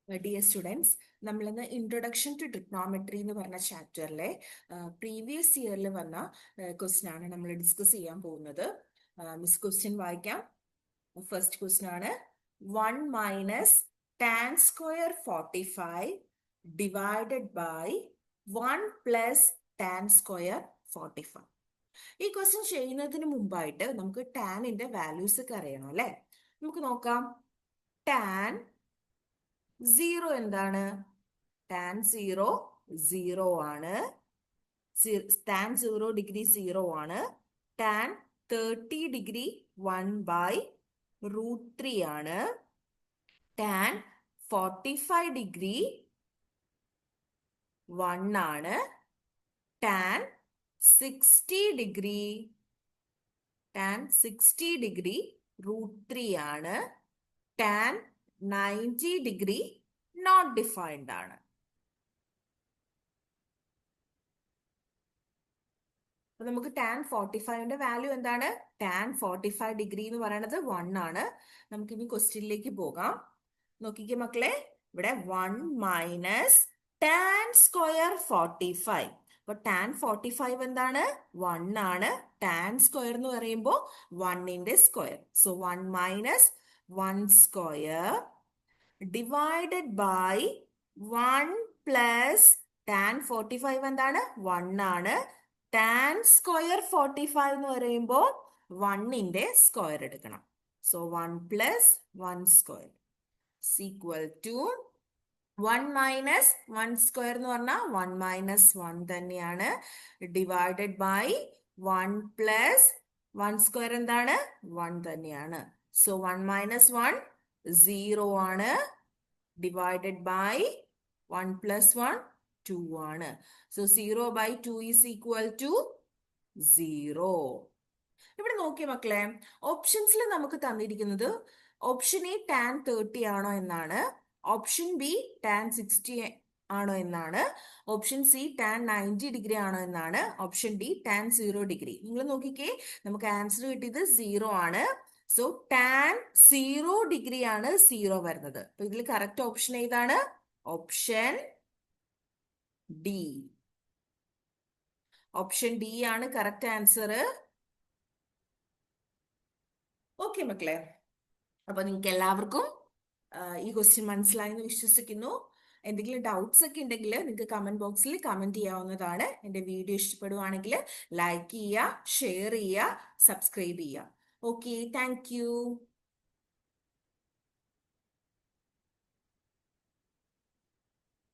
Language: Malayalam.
Dear students, നമ്മൾ ഇന്ന് ഇൻട്രൊഡക്ഷൻ ടു ട്രിഗ്നോമെട്രി എന്ന് പറഞ്ഞ ചാപ്റ്ററിലെ പ്രീവിയസ് ഇയറിൽ വന്ന ക്വസ്റ്റ്യൻ ആണ് നമ്മൾ ഡിസ്കസ് ചെയ്യാൻ പോകുന്നത്. മിസ് ക്വസ്റ്റ്യൻ വായിക്കാം. ഫസ്റ്റ് ക്വസ്റ്റ്യൻ ആണ് 1 minus tan square 45 divided by 1 plus tan square 45. ഈ ക്വസ്റ്റ്യൻ ചെയ്യുന്നതിന് മുമ്പായിട്ട് നമുക്ക് ടാനിന്റെ വാല്യൂസ് ഒക്കെ അറിയണം അല്ലെ. നമുക്ക് നോക്കാം. ടാൻ 0 എന്താണ്? ടാൻ 0 0 ആണ്. ടാൻ 0 ഡിഗ്രി 0 ആണ്. ടാൻ 30 ഡിഗ്രി 1/√3 ആണ്. ടാൻ 45 ഡിഗ്രി 1 ആണ്. ടാൻ 60 ഡിഗ്രി √3 ആണ്. ടാൻ 90 ഡിഗ്രി നോട്ട് ഡിഫൈൻഡ് ആണ്. അപ്പൊ നമുക്ക് ടാൻ 45ന്റെ വാല്യൂ എന്താണ്? ടാൻ 45 ഡിഗ്രി എന്ന് പറയുന്നത് 1 ആണ്. നമുക്ക് ഇനി ക്വസ്റ്റ്യനിലേക്ക് പോകാം. നോക്കിക്കേ മക്കളെ, ഇവിടെ 1 മൈനസ് ടാൻ സ്ക്വയർ 45. അപ്പൊ ടാൻ 45 എന്താണ്? 1 ആണ്. ടാൻ സ്ക്വയർ എന്ന് പറയുമ്പോൾ 1ന്റെ square. So 1 minus 1 square divided by 1 plus tan 45 എന്താണ്? 1 ആണ്. ടാൻ സ്ക്വയർ 45 എന്ന് പറയുമ്പോൾ 1ന്റെ സ്ക്വയർ എടുക്കണം. So 1 plus 1 square equal to 1 minus 1 square എന്ന് പറഞ്ഞാൽ 1 മൈനസ് 1 തന്നെയാണ്. ഡിവൈഡഡ് ബൈ 1 പ്ലസ് 1 സ്ക്വയർ എന്താണ്? 1 തന്നെയാണ്. സോ 1 മൈനസ് 1 0 ആണ്. ഡിവൈഡഡ് ബൈ 1 പ്ലസ് 1 2 ആണ്. So 0/2 is equal to 0. ഇവിടെ നോക്കിയ മക്കളെ, ഓപ്ഷൻസിൽ നമുക്ക് തന്നിരിക്കുന്നത് ഓപ്ഷൻ എ ടാൻ 30 ആണോ എന്നാണ്. ഓപ്ഷൻ ബി ടാൻ 60 ആണോ എന്നാണ്. ഓപ്ഷൻ സി ടാൻ 90 ഡിഗ്രി ആണോ എന്നാണ്. Option D tan 0 degree. നിങ്ങൾ നോക്കിക്കേ, നമുക്ക് ആൻസർ കിട്ടിയത് 0 ആണ്. സോ ടാൻ 0 ഡിഗ്രി ആണ് 0 വരുന്നത്. അപ്പൊ ഇതിൽ കറക്റ്റ് ഓപ്ഷൻ ഏതാണ്? Option D. ഓപ്ഷൻ ഡി ആണ് കറക്റ്റ് ആൻസർ. ഓക്കെ മക്കളെ, അപ്പൊ നിങ്ങൾക്ക് എല്ലാവർക്കും ഈ ക്വസ്റ്റ്യൻ മനസ്സിലായി എന്ന് വിശ്വസിക്കുന്നു. എന്തെങ്കിലും ഡൗട്ട്സ് ഒക്കെ ഉണ്ടെങ്കിൽ നിങ്ങൾക്ക് കമന്റ് ബോക്സിൽ കമന്റ് ചെയ്യാവുന്നതാണ്. എൻ്റെ വീഡിയോ ഇഷ്ടപ്പെടുവാണെങ്കിൽ ലൈക്ക് ചെയ്യുക, ഷെയർ ചെയ്യുക, സബ്സ്ക്രൈബ് ചെയ്യുക. Okay, thank you.